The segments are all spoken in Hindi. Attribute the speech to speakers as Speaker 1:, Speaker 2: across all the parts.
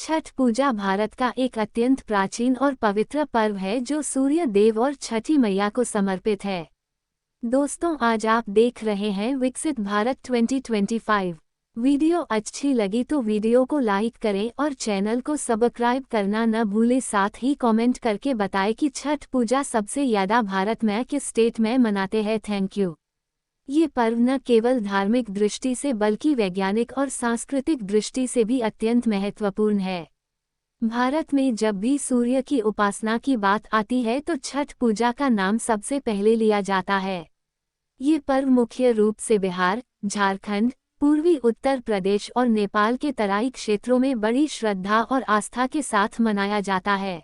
Speaker 1: छठ पूजा भारत का एक अत्यंत प्राचीन और पवित्र पर्व है जो सूर्य देव और छठी मैया को समर्पित है। दोस्तों, आज आप देख रहे हैं विकसित भारत 2025। वीडियो अच्छी लगी तो वीडियो को लाइक करें और चैनल को सब्सक्राइब करना न भूलें। साथ ही कमेंट करके बताएं कि छठ पूजा सबसे ज्यादा भारत में किस स्टेट में मनाते हैं। Thank you. ये पर्व न केवल धार्मिक दृष्टि से बल्कि वैज्ञानिक और सांस्कृतिक दृष्टि से भी अत्यंत महत्वपूर्ण है। भारत में जब भी सूर्य की उपासना की बात आती है तो छठ पूजा का नाम सबसे पहले लिया जाता है। ये पर्व मुख्य रूप से बिहार, झारखंड, पूर्वी उत्तर प्रदेश और नेपाल के तराई क्षेत्रों में बड़ी श्रद्धा और आस्था के साथ मनाया जाता है।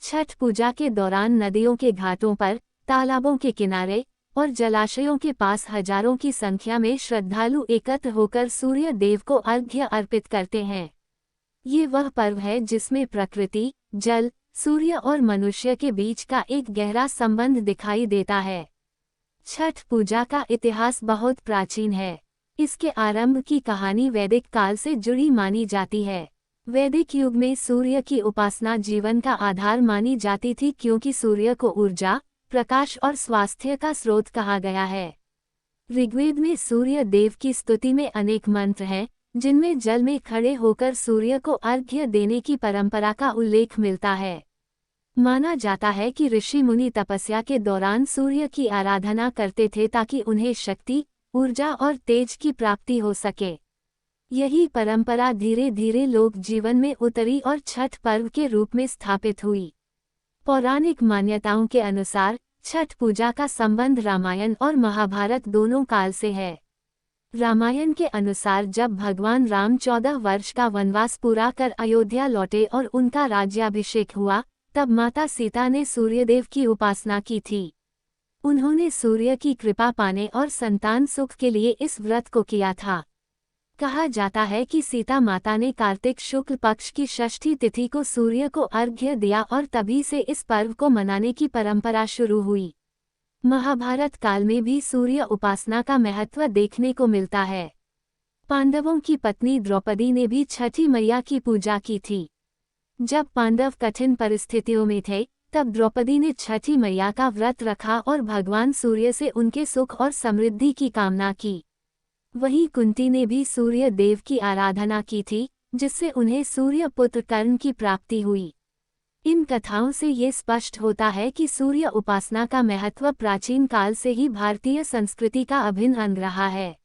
Speaker 1: छठ पूजा के दौरान नदियों के घाटों पर, तालाबों के किनारे और जलाशयों के पास हजारों की संख्या में श्रद्धालु एकत्र होकर सूर्य देव को अर्घ्य अर्पित करते हैं। ये वह पर्व है जिसमें प्रकृति, जल, सूर्य और मनुष्य के बीच का एक गहरा संबंध दिखाई देता है। छठ पूजा का इतिहास बहुत प्राचीन है। इसके आरंभ की कहानी वैदिक काल से जुड़ी मानी जाती है। वैदिक युग में सूर्य की उपासना जीवन का आधार मानी जाती थी क्योंकि सूर्य को ऊर्जा, प्रकाश और स्वास्थ्य का स्रोत कहा गया है। ऋग्वेद में सूर्य देव की स्तुति में अनेक मंत्र हैं, जिनमें जल में खड़े होकर सूर्य को अर्घ्य देने की परंपरा का उल्लेख मिलता है। माना जाता है कि ऋषि मुनि तपस्या के दौरान सूर्य की आराधना करते थे ताकि उन्हें शक्ति, ऊर्जा और तेज की प्राप्ति हो सके। यही परंपरा धीरे धीरे लोक जीवन में उतरी और छठ पर्व के रूप में स्थापित हुई। पौराणिक मान्यताओं के अनुसार छठ पूजा का संबंध रामायण और महाभारत दोनों काल से है। रामायण के अनुसार जब भगवान राम 14 वर्ष का वनवास पूरा कर अयोध्या लौटे और उनका राज्याभिषेक हुआ, तब माता सीता ने सूर्यदेव की उपासना की थी। उन्होंने सूर्य की कृपा पाने और संतान सुख के लिए इस व्रत को किया था। कहा जाता है कि सीता माता ने कार्तिक शुक्ल पक्ष की षष्ठी तिथि को सूर्य को अर्घ्य दिया और तभी से इस पर्व को मनाने की परंपरा शुरू हुई। महाभारत काल में भी सूर्य उपासना का महत्व देखने को मिलता है। पांडवों की पत्नी द्रौपदी ने भी छठी मैया की पूजा की थी। जब पांडव कठिन परिस्थितियों में थे, तब द्रौपदी ने छठी मैया का व्रत रखा और भगवान सूर्य से उनके सुख और समृद्धि की कामना की। वहीं कुंती ने भी सूर्य देव की आराधना की थी, जिससे उन्हें सूर्य पुत्र कर्ण की प्राप्ति हुई। इन कथाओं से ये स्पष्ट होता है कि सूर्य उपासना का महत्व प्राचीन काल से ही भारतीय संस्कृति का अभिन्न अंग रहा है।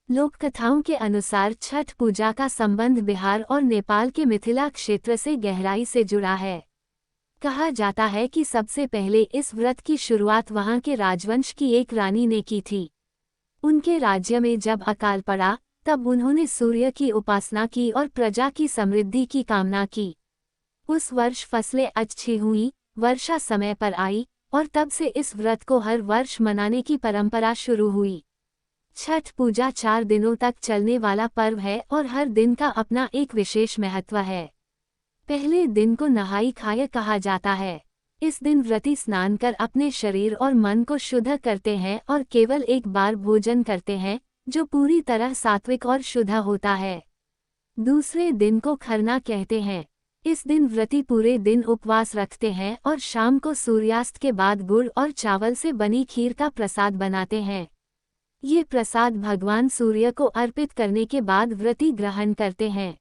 Speaker 1: लोक कथाओं के अनुसार छठ पूजा का संबंध बिहार और नेपाल के मिथिला क्षेत्र से गहराई से जुड़ा है। कहा जाता है कि सबसे पहले इस व्रत की शुरुआत वहां के राजवंश की एक रानी ने की थी। उनके राज्य में जब अकाल पड़ा, तब उन्होंने सूर्य की उपासना की और प्रजा की समृद्धि की कामना की। उस वर्ष फसलें अच्छी हुईं, वर्षा समय पर आई और तब से इस व्रत को हर वर्ष मनाने की परंपरा शुरू हुई। छठ पूजा 4 दिनों तक चलने वाला पर्व है और हर दिन का अपना एक विशेष महत्व है। पहले दिन को नहाई खाए कहा जाता है। इस दिन व्रती स्नान कर अपने शरीर और मन को शुद्ध करते हैं और केवल एक बार भोजन करते हैं, जो पूरी तरह सात्विक और शुद्ध होता है। दूसरे दिन को खरना कहते हैं। इस दिन व्रती पूरे दिन उपवास रखते हैं और शाम को सूर्यास्त के बाद गुड़ और चावल से बनी खीर का प्रसाद बनाते हैं। ये प्रसाद भगवान सूर्य को अर्पित करने के बाद व्रती ग्रहण करते हैं।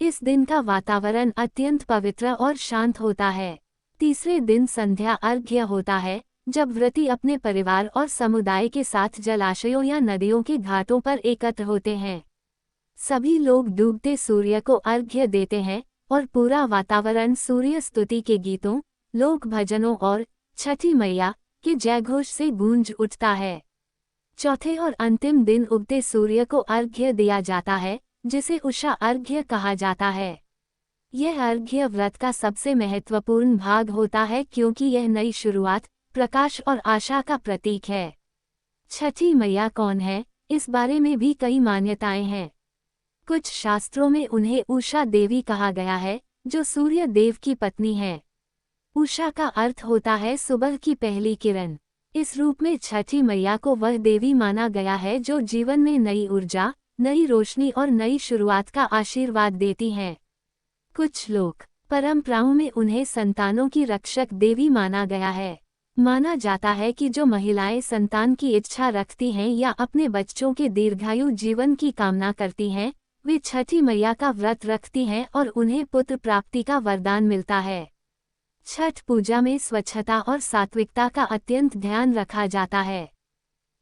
Speaker 1: इस दिन का वातावरण अत्यंत पवित्र और शांत होता है। तीसरे दिन संध्या अर्घ्य होता है, जब व्रती अपने परिवार और समुदाय के साथ जलाशयों या नदियों के घाटों पर एकत्र होते हैं। सभी लोग डूबते सूर्य को अर्घ्य देते हैं और पूरा वातावरण सूर्य स्तुति के गीतों, लोक भजनों और छठी मैया के जयघोष से गूंज उठता है। चौथे और अंतिम दिन उगते सूर्य को अर्घ्य दिया जाता है, जिसे उषा अर्घ्य कहा जाता है। यह अर्घ्य व्रत का सबसे महत्वपूर्ण भाग होता है क्योंकि यह नई शुरुआत, प्रकाश और आशा का प्रतीक है। छठी मैया कौन है, इस बारे में भी कई मान्यताएं हैं। कुछ शास्त्रों में उन्हें उषा देवी कहा गया है, जो सूर्य देव की पत्नी है। उषा का अर्थ होता है सुबह की पहली किरण। इस रूप में छठी मैया को वह देवी माना गया है जो जीवन में नई ऊर्जा, नई रोशनी और नई शुरुआत का आशीर्वाद देती हैं। कुछ लोक परंपराओं में उन्हें संतानों की रक्षक देवी माना गया है। माना जाता है कि जो महिलाएं संतान की इच्छा रखती हैं या अपने बच्चों के दीर्घायु जीवन की कामना करती हैं, वे छठी मैया का व्रत रखती हैं और उन्हें पुत्र प्राप्ति का वरदान मिलता है। छठ पूजा में स्वच्छता और सात्विकता का अत्यंत ध्यान रखा जाता है।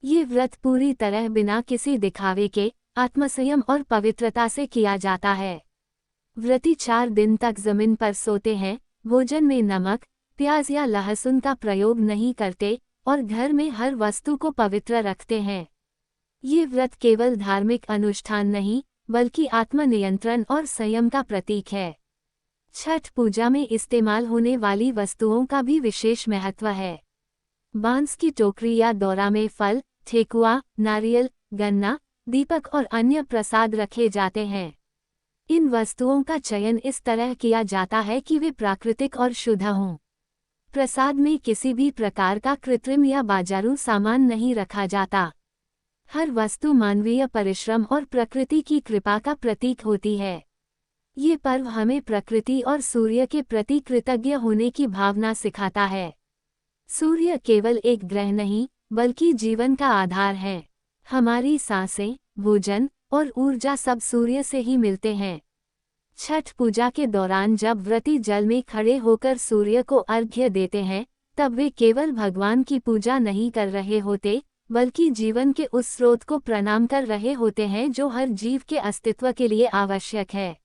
Speaker 1: ये व्रत पूरी तरह बिना किसी दिखावे के आत्मसंयम और पवित्रता से किया जाता है। व्रती 4 दिन तक जमीन पर सोते हैं, भोजन में नमक, प्याज या लहसुन का प्रयोग नहीं करते और घर में हर वस्तु को पवित्र रखते हैं। ये व्रत केवल धार्मिक अनुष्ठान नहीं, बल्कि आत्मनियंत्रण और संयम का प्रतीक है। छठ पूजा में इस्तेमाल होने वाली वस्तुओं का भी विशेष महत्व है। बांस की टोकरी या दौरा में फल, ठेकुआ, नारियल, गन्ना, दीपक और अन्य प्रसाद रखे जाते हैं। इन वस्तुओं का चयन इस तरह किया जाता है कि वे प्राकृतिक और शुद्ध हों। प्रसाद में किसी भी प्रकार का कृत्रिम या बाजारू सामान नहीं रखा जाता। हर वस्तु मानवीय परिश्रम और प्रकृति की कृपा का प्रतीक होती है। ये पर्व हमें प्रकृति और सूर्य के प्रति कृतज्ञ होने की भावना सिखाता है। सूर्य केवल एक ग्रह नहीं, बल्कि जीवन का आधार है। हमारी सांसें, भोजन और ऊर्जा सब सूर्य से ही मिलते हैं। छठ पूजा के दौरान जब व्रती जल में खड़े होकर सूर्य को अर्घ्य देते हैं, तब वे केवल भगवान की पूजा नहीं कर रहे होते, बल्कि जीवन के उस स्रोत को प्रणाम कर रहे होते हैं जो हर जीव के अस्तित्व के लिए आवश्यक है।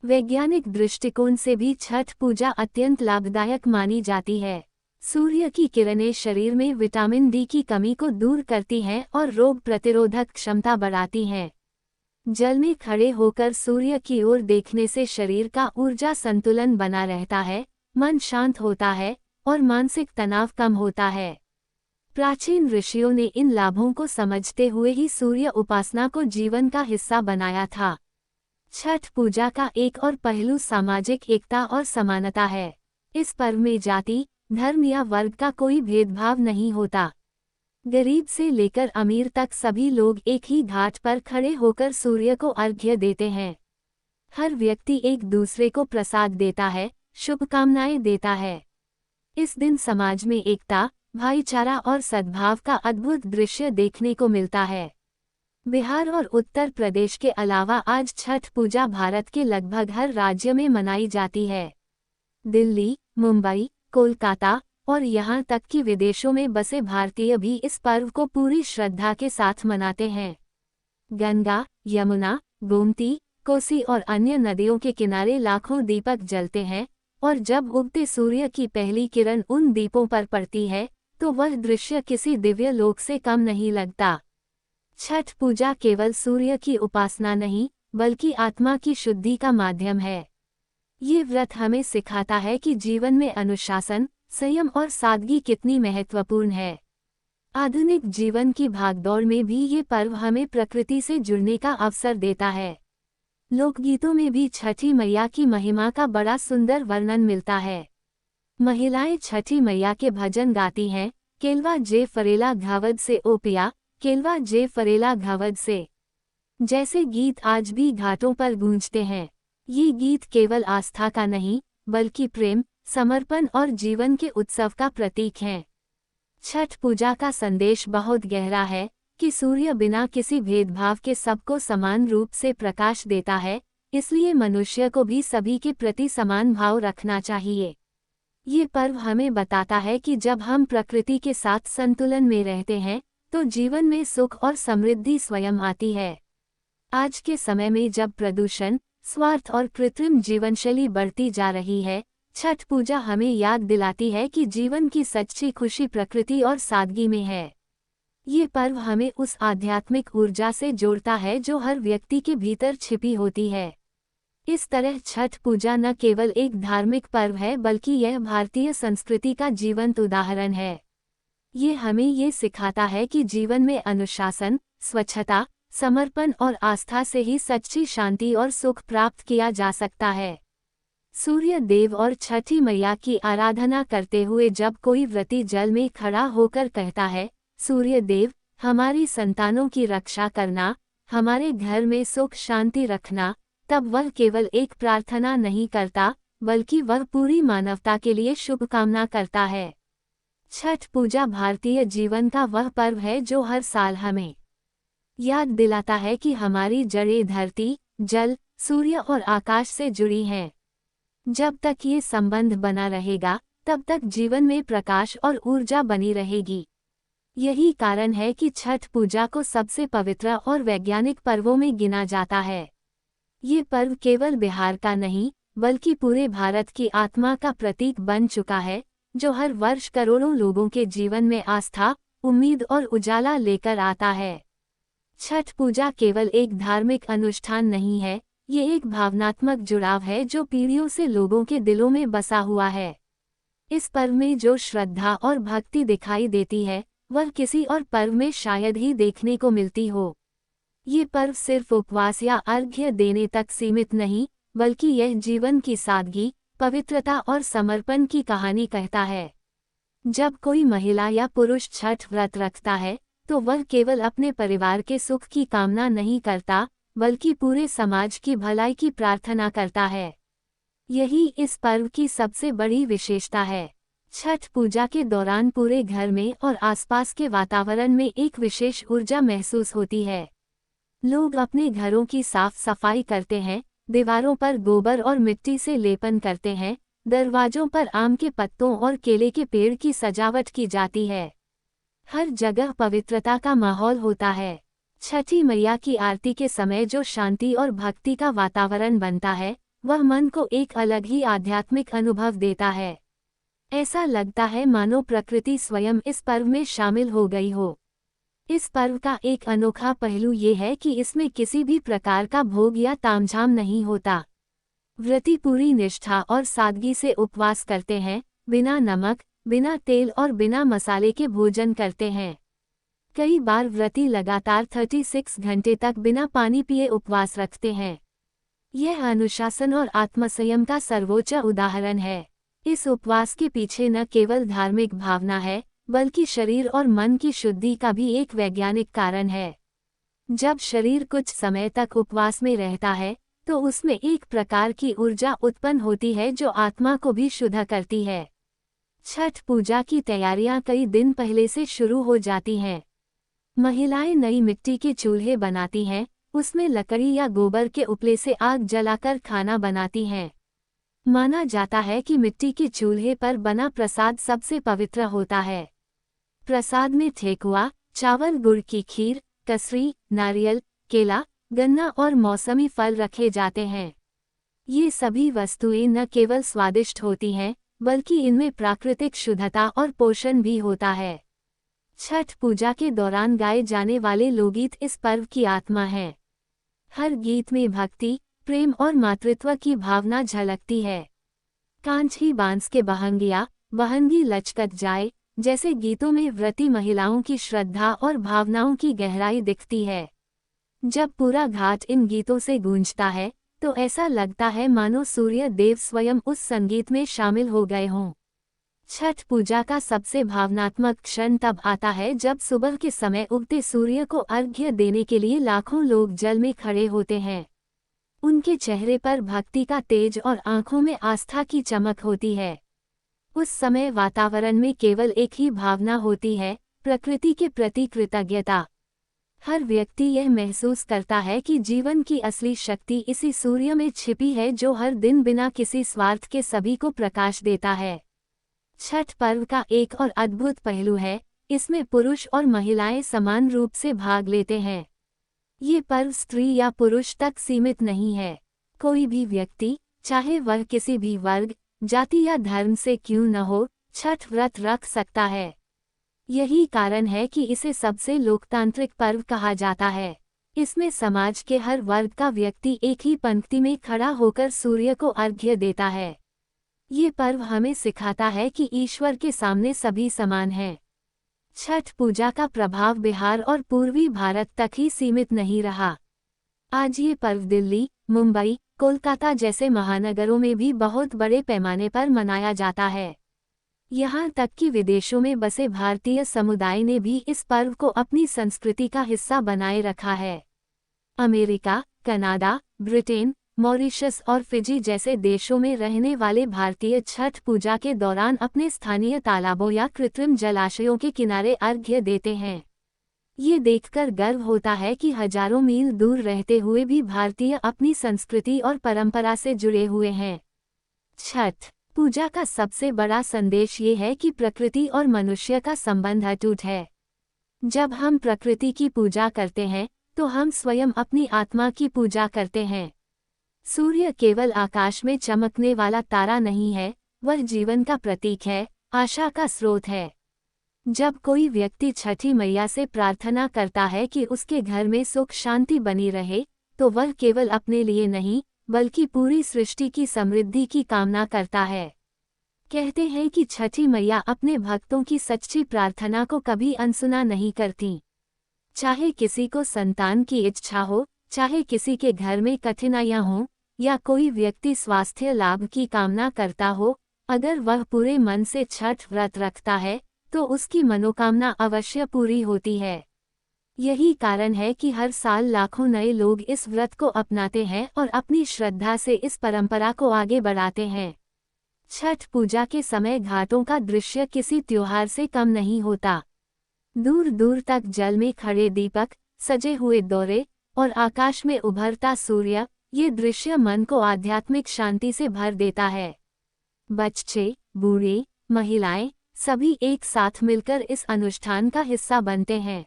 Speaker 1: वैज्ञानिक दृष्टिकोण से भी छठ पूजा अत्यंत लाभदायक मानी जाती है। सूर्य की किरणें शरीर में विटामिन डी की कमी को दूर करती हैं और रोग प्रतिरोधक क्षमता बढ़ाती हैं। जल में खड़े होकर सूर्य की ओर देखने से शरीर का ऊर्जा संतुलन बना रहता है, मन शांत होता है और मानसिक तनाव कम होता है। प्राचीन ऋषियों ने इन लाभों को समझते हुए ही सूर्य उपासना को जीवन का हिस्सा बनाया था। छठ पूजा का एक और पहलू सामाजिक एकता और समानता है। इस पर्व में जाति, धर्म या वर्ग का कोई भेदभाव नहीं होता। गरीब से लेकर अमीर तक सभी लोग एक ही घाट पर खड़े होकर सूर्य को अर्घ्य देते हैं। हर व्यक्ति एक दूसरे को प्रसाद देता है, शुभकामनाएं देता है। इस दिन समाज में एकता, भाईचारा और सद्भाव का अद्भुत दृश्य देखने को मिलता है। बिहार और उत्तर प्रदेश के अलावा आज छठ पूजा भारत के लगभग हर राज्य में मनाई जाती है। दिल्ली, मुंबई, कोलकाता और यहाँ तक कि विदेशों में बसे भारतीय भी इस पर्व को पूरी श्रद्धा के साथ मनाते हैं। गंगा, यमुना, गोमती, कोसी और अन्य नदियों के किनारे लाखों दीपक जलते हैं और जब उगते सूर्य की पहली किरण उन दीपों पर पड़ती है तो वह दृश्य किसी दिव्य लोक से कम नहीं लगता। छठ पूजा केवल सूर्य की उपासना नहीं, बल्कि आत्मा की शुद्धि का माध्यम है। ये व्रत हमें सिखाता है कि जीवन में अनुशासन, संयम और सादगी कितनी महत्वपूर्ण है। आधुनिक जीवन की भागदौड़ में भी ये पर्व हमें प्रकृति से जुड़ने का अवसर देता है। लोकगीतों में भी छठी मैया की महिमा का बड़ा सुंदर वर्णन मिलता है। महिलाएं छठी मैया के भजन गाती हैं, केलवा जे फरेला घावद से ओ पिया, केलवा जे फरेला घावद से। जैसे गीत आज भी घाटों पर गूंजते हैं। ये गीत केवल आस्था का नहीं, बल्कि प्रेम, समर्पण और जीवन के उत्सव का प्रतीक हैं। छठ पूजा का संदेश बहुत गहरा है कि सूर्य बिना किसी भेदभाव के सबको समान रूप से प्रकाश देता है, इसलिए मनुष्य को भी सभी के प्रति समान भाव रखना चाहिए। ये पर्व हमें बताता है कि जब हम प्रकृति के साथ संतुलन में रहते हैं, तो जीवन में सुख और समृद्धि स्वयं आती है। आज के समय में जब प्रदूषण, स्वार्थ और कृत्रिम जीवनशैली बढ़ती जा रही है, छठ पूजा हमें याद दिलाती है कि जीवन की सच्ची खुशी प्रकृति और सादगी में है। ये पर्व हमें उस आध्यात्मिक ऊर्जा से जोड़ता है जो हर व्यक्ति के भीतर छिपी होती है। इस तरह छठ पूजा न केवल एक धार्मिक पर्व है, बल्कि यह भारतीय संस्कृति का जीवंत उदाहरण है। ये हमें ये सिखाता है कि जीवन में अनुशासन, स्वच्छता, समर्पण और आस्था से ही सच्ची शांति और सुख प्राप्त किया जा सकता है। सूर्य देव और छठी मैया की आराधना करते हुए जब कोई व्रती जल में खड़ा होकर कहता है, सूर्य देव, हमारी संतानों की रक्षा करना, हमारे घर में सुख शांति रखना, तब वह केवल एक प्रार्थना नहीं करता, बल्कि वह पूरी मानवता के लिए शुभकामना करता है। छठ पूजा भारतीय जीवन का वह पर्व है जो हर साल हमें याद दिलाता है कि हमारी जड़ें धरती, जल, सूर्य और आकाश से जुड़ी हैं। जब तक ये संबंध बना रहेगा, तब तक जीवन में प्रकाश और ऊर्जा बनी रहेगी। यही कारण है कि छठ पूजा को सबसे पवित्र और वैज्ञानिक पर्वों में गिना जाता है। ये पर्व केवल बिहार का नहीं, बल्कि पूरे भारत की आत्मा का प्रतीक बन चुका है, जो हर वर्ष करोड़ों लोगों के जीवन में आस्था, उम्मीद और उजाला लेकर आता है। छठ पूजा केवल एक धार्मिक अनुष्ठान नहीं है, ये एक भावनात्मक जुड़ाव है जो पीढ़ियों से लोगों के दिलों में बसा हुआ है। इस पर्व में जो श्रद्धा और भक्ति दिखाई देती है, वह किसी और पर्व में शायद ही देखने को मिलती हो। ये पर्व सिर्फ उपवास या अर्घ्य देने तक सीमित नहीं, बल्कि यह जीवन की सादगी, पवित्रता और समर्पण की कहानी कहता है। जब कोई महिला या पुरुष छठ व्रत रखता है, तो वह केवल अपने परिवार के सुख की कामना नहीं करता, बल्कि पूरे समाज की भलाई की प्रार्थना करता है। यही इस पर्व की सबसे बड़ी विशेषता है। छठ पूजा के दौरान पूरे घर में और आसपास के वातावरण में एक विशेष ऊर्जा महसूस होती है। लोग अपने घरों की साफ सफाई करते हैं, दीवारों पर गोबर और मिट्टी से लेपन करते हैं, दरवाजों पर आम के पत्तों और केले के पेड़ की सजावट की जाती है। हर जगह पवित्रता का माहौल होता है। छठी मैया की आरती के समय जो शांति और भक्ति का वातावरण बनता है, वह मन को एक अलग ही आध्यात्मिक अनुभव देता है। ऐसा लगता है मानो प्रकृति स्वयं इस पर्व में शामिल हो गई हो। इस पर्व का एक अनोखा पहलू ये है कि इसमें किसी भी प्रकार का भोग या तामझाम नहीं होता। व्रती पूरी निष्ठा और सादगी से उपवास करते हैं, बिना नमक, बिना तेल और बिना मसाले के भोजन करते हैं। कई बार व्रती लगातार 36 घंटे तक बिना पानी पिए उपवास रखते हैं। यह अनुशासन और आत्मसंयम का सर्वोच्च उदाहरण है। इस उपवास के पीछे न केवल धार्मिक भावना है, बल्कि शरीर और मन की शुद्धि का भी एक वैज्ञानिक कारण है। जब शरीर कुछ समय तक उपवास में रहता है, तो उसमें एक प्रकार की ऊर्जा उत्पन्न होती है जो आत्मा को भी शुद्ध करती है। छठ पूजा की तैयारियां कई दिन पहले से शुरू हो जाती हैं। महिलाएं नई मिट्टी के चूल्हे बनाती हैं, उसमें लकड़ी या गोबर के उपले से आग जलाकर खाना बनाती हैं। माना जाता है कि मिट्टी के चूल्हे पर बना प्रसाद सबसे पवित्र होता है। प्रसाद में ठेकुआ, चावल, गुड़ की खीर, कसरी, नारियल, केला, गन्ना और मौसमी फल रखे जाते हैं। ये सभी वस्तुएं न केवल स्वादिष्ट होती हैं, बल्कि इनमें प्राकृतिक शुद्धता और पोषण भी होता है। छठ पूजा के दौरान गाए जाने वाले लोकगीत इस पर्व की आत्मा हैं। हर गीत में भक्ति, प्रेम और मातृत्व की भावना झलकती है। कांची बांस के बहंगिया, बहंगी लचकत जाए जैसे गीतों में व्रती महिलाओं की श्रद्धा और भावनाओं की गहराई दिखती है। जब पूरा घाट इन गीतों से गूंजता है, तो ऐसा लगता है मानो सूर्य देव स्वयं उस संगीत में शामिल हो गए हों। छठ पूजा का सबसे भावनात्मक क्षण तब आता है जब सुबह के समय उगते सूर्य को अर्घ्य देने के लिए लाखों लोग जल में खड़े होते हैं। उनके चेहरे पर भक्ति का तेज और आंखों में आस्था की चमक होती है। उस समय वातावरण में केवल एक ही भावना होती है, प्रकृति के प्रति कृतज्ञता। हर व्यक्ति यह महसूस करता है कि जीवन की असली शक्ति इसी सूर्य में छिपी है जो हर दिन बिना किसी स्वार्थ के सभी को प्रकाश देता है। छठ पर्व का एक और अद्भुत पहलू है, इसमें पुरुष और महिलाएं समान रूप से भाग लेते हैं। ये पर्व स्त्री या पुरुष तक सीमित नहीं है। कोई भी व्यक्ति, चाहे वह किसी भी वर्ग, जाति या धर्म से क्यों न हो, छठ व्रत रख सकता है। यही कारण है कि इसे सबसे लोकतांत्रिक पर्व कहा जाता है। इसमें समाज के हर वर्ग का व्यक्ति एक ही पंक्ति में खड़ा होकर सूर्य को अर्घ्य देता है। ये पर्व हमें सिखाता है कि ईश्वर के सामने सभी समान हैं। छठ पूजा का प्रभाव बिहार और पूर्वी भारत तक ही सीमित नहीं रहा। आज ये पर्व दिल्ली, मुंबई, कोलकाता जैसे महानगरों में भी बहुत बड़े पैमाने पर मनाया जाता है। यहाँ तक कि विदेशों में बसे भारतीय समुदाय ने भी इस पर्व को अपनी संस्कृति का हिस्सा बनाए रखा है। अमेरिका, कनाडा, ब्रिटेन, मॉरिशस और फिजी जैसे देशों में रहने वाले भारतीय छठ पूजा के दौरान अपने स्थानीय तालाबों या कृत्रिम जलाशयों के किनारे अर्घ्य देते हैं। ये देखकर गर्व होता है कि हजारों मील दूर रहते हुए भी भारतीय अपनी संस्कृति और परंपरा से जुड़े हुए हैं। छठ पूजा का सबसे बड़ा संदेश ये है कि प्रकृति और मनुष्य का संबंध अटूट है। जब हम प्रकृति की पूजा करते हैं तो हम स्वयं अपनी आत्मा की पूजा करते हैं। सूर्य केवल आकाश में चमकने वाला तारा नहीं है, वह जीवन का प्रतीक है, आशा का स्रोत है। जब कोई व्यक्ति छठी मैया से प्रार्थना करता है कि उसके घर में सुख शांति बनी रहे, तो वह केवल अपने लिए नहीं बल्कि पूरी सृष्टि की समृद्धि की कामना करता है। कहते हैं कि छठी मैया अपने भक्तों की सच्ची प्रार्थना को कभी अनसुना नहीं करती। चाहे किसी को संतान की इच्छा हो, चाहे किसी के घर में कठिनाइयां हों, या कोई व्यक्ति स्वास्थ्य लाभ की कामना करता हो, अगर वह पूरे मन से छठ व्रत रखता है तो उसकी मनोकामना अवश्य पूरी होती है। यही कारण है कि हर साल लाखों नए लोग इस व्रत को अपनाते हैं और अपनी श्रद्धा से इस परंपरा को आगे बढ़ाते हैं। छठ पूजा के समय घाटों का दृश्य किसी त्योहार से कम नहीं होता। दूर दूर तक जल में खड़े दीपक, सजे हुए दौरे और आकाश में उभरता सूर्य, ये दृश्य मन को आध्यात्मिक शांति से भर देता है। बच्चे, बूढ़े, महिलाएं सभी एक साथ मिलकर इस अनुष्ठान का हिस्सा बनते हैं।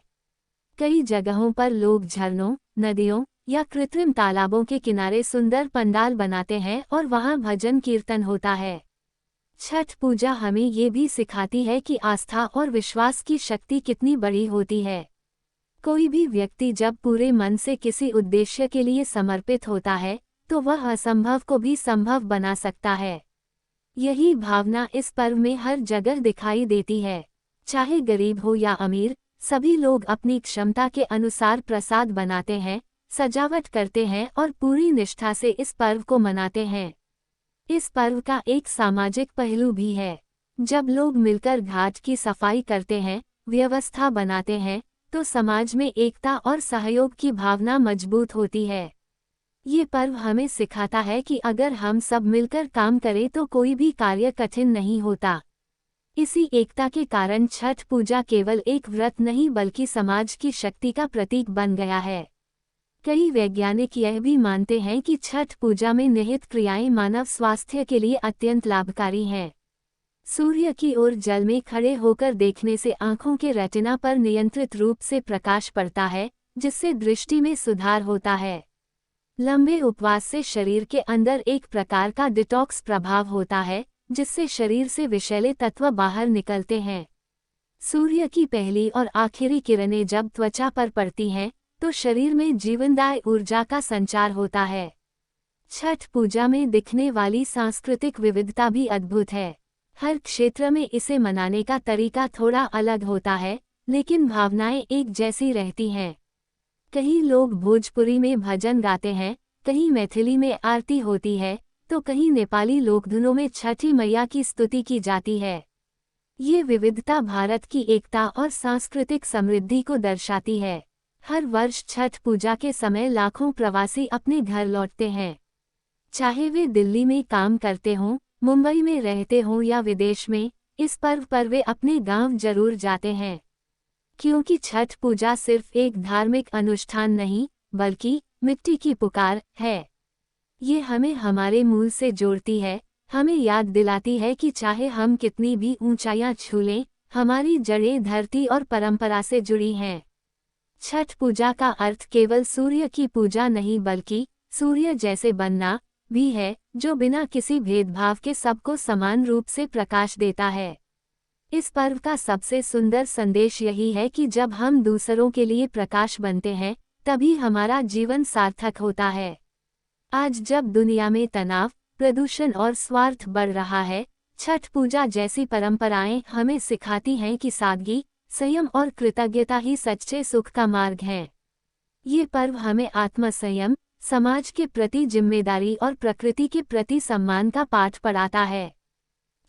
Speaker 1: कई जगहों पर लोग झरनों, नदियों या कृत्रिम तालाबों के किनारे सुंदर पंडाल बनाते हैं और वहां भजन कीर्तन होता है। छठ पूजा हमें ये भी सिखाती है कि आस्था और विश्वास की शक्ति कितनी बड़ी होती है। कोई भी व्यक्ति जब पूरे मन से किसी उद्देश्य के लिए समर्पित होता है तो वह असंभव को भी संभव बना सकता है। यही भावना इस पर्व में हर जगह दिखाई देती है। चाहे गरीब हो या अमीर, सभी लोग अपनी क्षमता के अनुसार प्रसाद बनाते हैं, सजावट करते हैं और पूरी निष्ठा से इस पर्व को मनाते हैं। इस पर्व का एक सामाजिक पहलू भी है। जब लोग मिलकर घाट की सफाई करते हैं, व्यवस्था बनाते हैं, तो समाज में एकता और सहयोग की भावना मजबूत होती है। ये पर्व हमें सिखाता है कि अगर हम सब मिलकर काम करें तो कोई भी कार्य कठिन नहीं होता। इसी एकता के कारण छठ पूजा केवल एक व्रत नहीं बल्कि समाज की शक्ति का प्रतीक बन गया है। कई वैज्ञानिक यह भी मानते हैं कि छठ पूजा में निहित क्रियाएं मानव स्वास्थ्य के लिए अत्यंत लाभकारी हैं। सूर्य की ओर जल में खड़े होकर देखने से आंखों के रेटिना पर नियंत्रित रूप से प्रकाश पड़ता है, जिससे दृष्टि में सुधार होता है। लंबे उपवास से शरीर के अंदर एक प्रकार का डिटॉक्स प्रभाव होता है, जिससे शरीर से विषैले तत्व बाहर निकलते हैं। सूर्य की पहली और आखिरी किरणें जब त्वचा पर पड़ती हैं, तो शरीर में जीवनदायी ऊर्जा का संचार होता है। छठ पूजा में दिखने वाली सांस्कृतिक विविधता भी अद्भुत है। हर क्षेत्र में इसे मनाने का तरीका थोड़ा अलग होता है, लेकिन भावनाएं एक जैसी रहती हैं। कहीं लोग भोजपुरी में भजन गाते हैं, कहीं मैथिली में आरती होती है, तो कहीं नेपाली लोकधुनों में छठी मैया की स्तुति की जाती है। ये विविधता भारत की एकता और सांस्कृतिक समृद्धि को दर्शाती है। हर वर्ष छठ पूजा के समय लाखों प्रवासी अपने घर लौटते हैं। चाहे वे दिल्ली में काम करते हों, मुंबई में रहते हों या विदेश में, इस पर्व पर वे अपने गांव जरूर जाते हैं। क्योंकि छठ पूजा सिर्फ एक धार्मिक अनुष्ठान नहीं, बल्कि मिट्टी की पुकार है। ये हमें हमारे मूल से जोड़ती है, हमें याद दिलाती है कि चाहे हम कितनी भी ऊंचाइयां छू लें, हमारी जड़ें धरती और परंपरा से जुड़ी हैं। छठ पूजा का अर्थ केवल सूर्य की पूजा नहीं बल्कि सूर्य जैसे बनना भी है, जो बिना किसी भेदभाव के सबको समान रूप से प्रकाश देता है। इस पर्व का सबसे सुंदर संदेश यही है कि जब हम दूसरों के लिए प्रकाश बनते हैं, तभी हमारा जीवन सार्थक होता है। आज जब दुनिया में तनाव, प्रदूषण और स्वार्थ बढ़ रहा है, छठ पूजा जैसी परंपराएं हमें सिखाती हैं कि सादगी, संयम और कृतज्ञता ही सच्चे सुख का मार्ग है। ये पर्व हमें आत्मसंयम, समाज के प्रति जिम्मेदारी और प्रकृति के प्रति सम्मान का पाठ पढ़ाता है।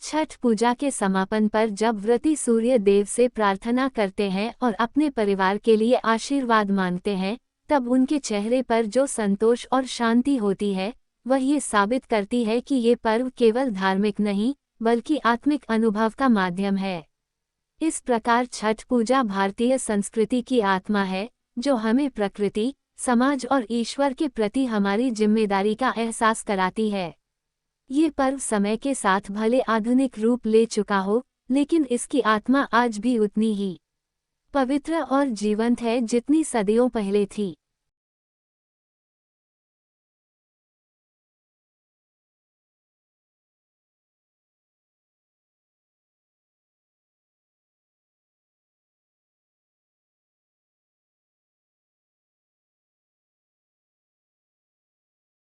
Speaker 1: छठ पूजा के समापन पर जब व्रती सूर्य देव से प्रार्थना करते हैं और अपने परिवार के लिए आशीर्वाद मांगते हैं, तब उनके चेहरे पर जो संतोष और शांति होती है, वह ये साबित करती है कि ये पर्व केवल धार्मिक नहीं बल्कि आत्मिक अनुभव का माध्यम है। इस प्रकार छठ पूजा भारतीय संस्कृति की आत्मा है, जो हमें प्रकृति, समाज और ईश्वर के प्रति हमारी जिम्मेदारी का एहसास कराती है। ये पर्व समय के साथ भले आधुनिक रूप ले चुका हो, लेकिन इसकी आत्मा आज भी उतनी ही पवित्र और जीवंत है जितनी सदियों पहले थी।